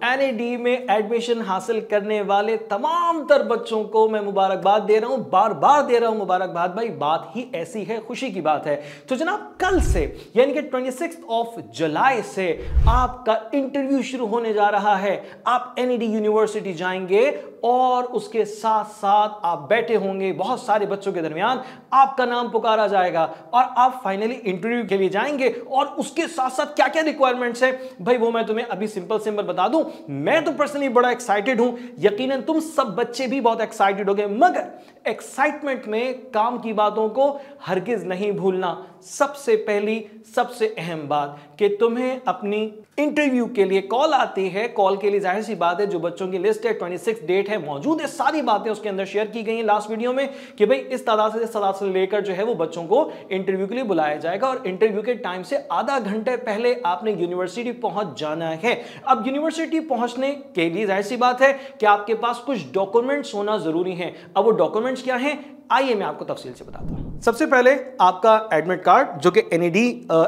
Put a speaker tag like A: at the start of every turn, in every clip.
A: NED में admission हासिल करने वाले तमाम तर बच्चों को मैं मुबारकबाद दे रहा हूं, बार बार दे रहा हूं मुबारकबाद भाई, बात ही ऐसी है, खुशी की बात है। तो जनाब कल से यानी कि 26 जुलाई से आपका इंटरव्यू शुरू होने जा रहा है। आप एनईडी यूनिवर्सिटी जाएंगे और उसके साथ साथ आप बैठे होंगे, बहुत सारे बच्चों के दरमियान आपका नाम पुकारा जाएगा और आप फाइनली इंटरव्यू के लिए जाएंगे। और उसके साथ साथ क्या क्या रिक्वायरमेंट्स है भाई वो मैं तुम्हें अभी सिंपल बता दूं। मैं तो पर्सनली बड़ा एक्साइटेड हूं, यकीनन तुम सब बच्चे भी बहुत एक्साइटेड होंगे, मगर एक्साइटमेंट में काम की बातों को हरगिज नहीं भूलना। सबसे पहली सबसे अहम बात कि तुम्हें अपनी इंटरव्यू के लिए कॉल आती है, कॉल के लिए जाहिर सी बात है जो बच्चों की लिस्ट है 26 डेट है मौजूद है, सारी बातें उसके अंदर शेयर की गई हैं लास्ट वीडियो में कि भाई इस तादाद से इस तादाद से लेकर जो है वो बच्चों को इंटरव्यू के लिए बुलाया जाएगा और इंटरव्यू के टाइम से आधा घंटे पहले आपने यूनिवर्सिटी पहुंच जाना है। अब यूनिवर्सिटी पहुंचने के लिए जाहिर सी बात है कि आपके पास कुछ डॉक्यूमेंट्स होना जरूरी है। अब वो डॉक्यूमेंट्स क्या हैं आइए मैं आपको तफसील से बताता हूं। सबसे पहले आपका एडमिट कार्ड जो कि एनईडी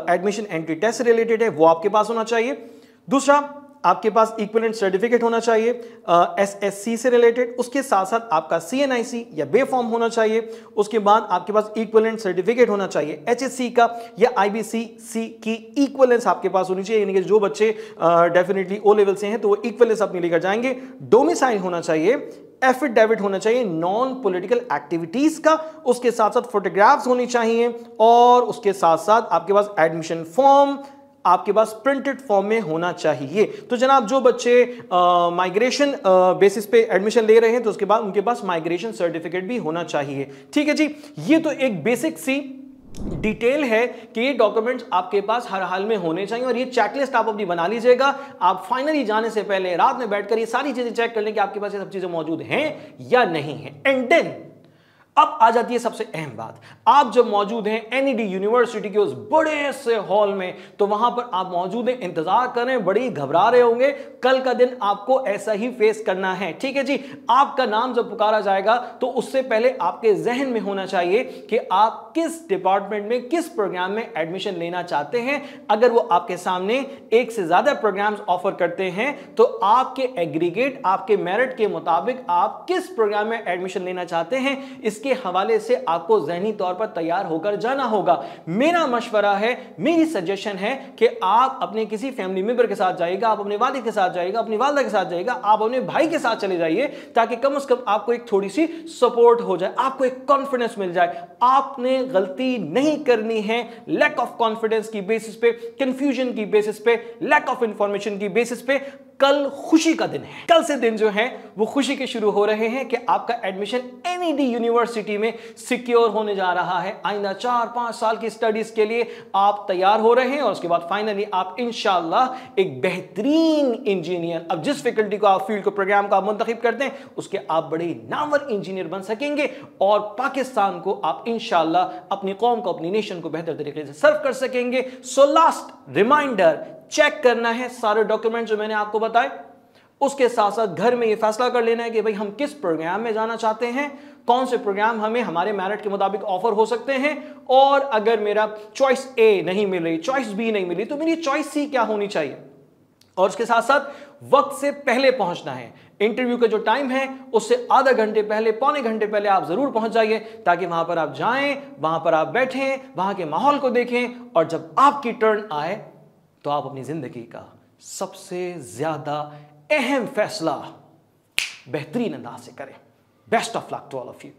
A: एडमिशन एंट्री टेस्ट से रिलेटेड है वो आपके पास होना चाहिए। दूसरा आपके पास इक्विवेलेंट सर्टिफिकेट होना चाहिए एसएससी से रिलेटेड। उसके साथ साथ आपका सीएनआईसी या बे फॉर्म होना चाहिए। उसके बाद आपके पास इक्विवेलेंट सर्टिफिकेट होना चाहिए एचएससी का या आईबीसीसी की इक्विवेलेंस आपके पास होनी चाहिए, यानी कि जो बच्चे डेफिनेटली ओ लेवल से हैं तो वो इक्विवेलेंस अपनी लेकर जाएंगे। डोमिसाइल होना चाहिए, एफिडेविट होना चाहिए नॉन पॉलिटिकल एक्टिविटीज का, उसके साथ साथ फोटोग्राफ्स होनी चाहिए और उसके साथ साथ आपके पास एडमिशन फॉर्म आपके पास प्रिंटेड फॉर्म में होना चाहिए। तो जनाब जो बच्चे माइग्रेशन बेसिस पे एडमिशन ले रहे हैं तो उसके बाद उनके पास माइग्रेशन सर्टिफिकेट भी होना चाहिए। ठीक है जी, ये तो एक बेसिक सी डिटेल है कि ये डॉक्यूमेंट्स आपके पास हर हाल में होने चाहिए और ये चेकलिस्ट आप अपनी बना लीजिएगा। आप फाइनली जाने से पहले रात में बैठकर ये सारी चीजें चेक कर लें कि आपके पास ये सब चीजें मौजूद हैं या नहीं है। एंड देन अब आ जाती है सबसे अहम बात, आप जब मौजूद हैं एनईडी यूनिवर्सिटी के उस बड़े से हॉल में तो वहां पर आप मौजूद हैं, इंतजार कर रहे हैं, बड़ी घबरा रहे होंगे। कल का दिन आपको ऐसा ही फेस करना है। ठीक है जी, आपका नाम जब पुकारा जाएगा तो उससे पहले आपके जहन में होना चाहिए कि आप किस डिपार्टमेंट में किस प्रोग्राम में एडमिशन लेना चाहते हैं। अगर वो आपके सामने एक से ज्यादा प्रोग्राम्स ऑफर करते हैं तो आपके एग्रीगेट आपके मेरिट के मुताबिक आप किस प्रोग्राम में एडमिशन लेना चाहते हैं इसके हवाले से आपको ज़हनी तौर पर तैयार होकर जाना होगा। मेरा मशवरा है, मेरी सजेशन है कि आप अपने किसी फैमिली मेंबर के साथ जाइएगा, आप अपने वालिद के साथ जाइएगा, अपनी वालिदा के साथ जाइएगा, आप अपने भाई के साथ चले जाइए ताकि कम से कम आपको एक थोड़ी सी सपोर्ट हो जाए, आपको एक कॉन्फिडेंस मिल जाए। आपने गलती नहीं करनी है लैक ऑफ कॉन्फिडेंस की बेसिस पे, कंफ्यूजन की बेसिस पे, लैक ऑफ इंफॉर्मेशन की बेसिस पे। कल खुशी का दिन है, कल से दिन जो है वो खुशी के शुरू हो रहे हैं कि आपका एडमिशन एनईडी यूनिवर्सिटी में सिक्योर होने जा रहा है। आइंदा 4-5 साल की स्टडीज के लिए आप तैयार हो रहे हैं और उसके बाद फाइनली आप इंशाल्लाह एक बेहतरीन इंजीनियर, अब जिस फैकल्टी को आप फील्ड को प्रोग्राम का मुंतखब करते हैं उसके आप बड़े नामवर इंजीनियर बन सकेंगे और पाकिस्तान को आप इंशाल्लाह अपनी कौम को अपनी नेशन को बेहतर तरीके से सर्व कर सकेंगे। सो लास्ट रिमाइंडर, चेक करना है सारे डॉक्यूमेंट जो मैंने आपको बताए। उसके साथ साथ घर में ये फैसला कर लेना है कि भाई हम किस प्रोग्राम में जाना चाहते हैं, कौन से प्रोग्राम हमें हमारे मेरिट के मुताबिक ऑफर हो सकते हैं और अगर मेरा चॉइस ए नहीं मिल रही, चॉइस बी नहीं मिली तो मेरी चॉइस सी क्या होनी चाहिए। और उसके साथ साथ वक्त से पहले पहुंचना है। इंटरव्यू का जो टाइम है उससे आधा घंटे पहले, पौने घंटे पहले आप जरूर पहुंच जाइए ताकि वहां पर आप जाएं, वहां पर आप बैठें, वहां के माहौल को देखें और जब आपकी टर्न आए तो आप अपनी जिंदगी का सबसे ज्यादा अहम फैसला बेहतरीन अंदाज से करें। Best of luck to all of you.